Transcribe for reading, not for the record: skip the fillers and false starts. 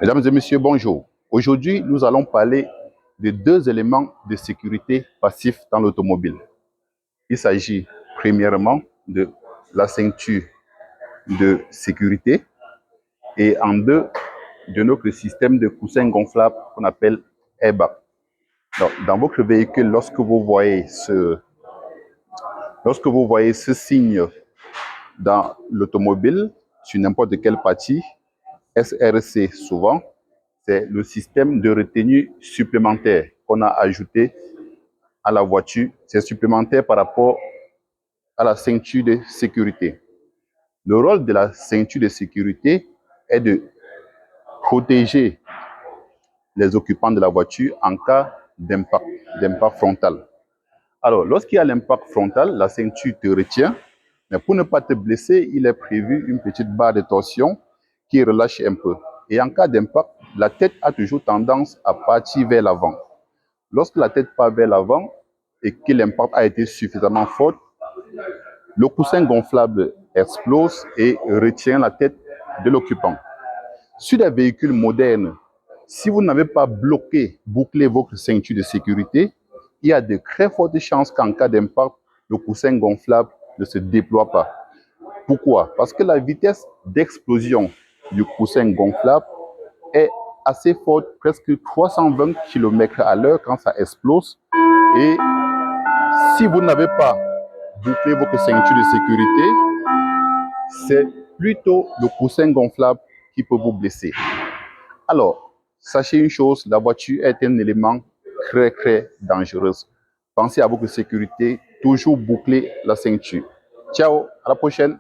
Mesdames et messieurs, bonjour. Aujourd'hui, nous allons parler de deux éléments de sécurité passifs dans l'automobile. Il s'agit premièrement de la ceinture de sécurité et en deux, de notre système de coussin gonflable qu'on appelle airbag. Donc, dans votre véhicule, lorsque vous voyez ce signe dans l'automobile, sur n'importe quelle partie, SRC souvent, c'est le système de retenue supplémentaire qu'on a ajouté à la voiture. C'est supplémentaire par rapport à la ceinture de sécurité. Le rôle de la ceinture de sécurité est de protéger les occupants de la voiture en cas d'impact frontal. Alors, lorsqu'il y a l'impact frontal, la ceinture te retient, mais pour ne pas te blesser, il est prévu une petite barre de torsion qui relâche un peu. Et en cas d'impact, la tête a toujours tendance à partir vers l'avant. Lorsque la tête part vers l'avant et que l'impact a été suffisamment fort, le coussin gonflable explose et retient la tête de l'occupant. Sur des véhicules modernes, si vous n'avez pas bouclé votre ceinture de sécurité, il y a de très fortes chances qu'en cas d'impact, le coussin gonflable ne se déploie pas. Pourquoi? Parce que la vitesse d'explosion du coussin gonflable est assez forte, presque 320 km à l'heure quand ça explose. Et si vous n'avez pas bouclé votre ceinture de sécurité, c'est plutôt le coussin gonflable qui peut vous blesser. Alors, sachez une chose, la voiture est un élément très dangereux. Pensez à votre sécurité, toujours boucler la ceinture. Ciao, à la prochaine.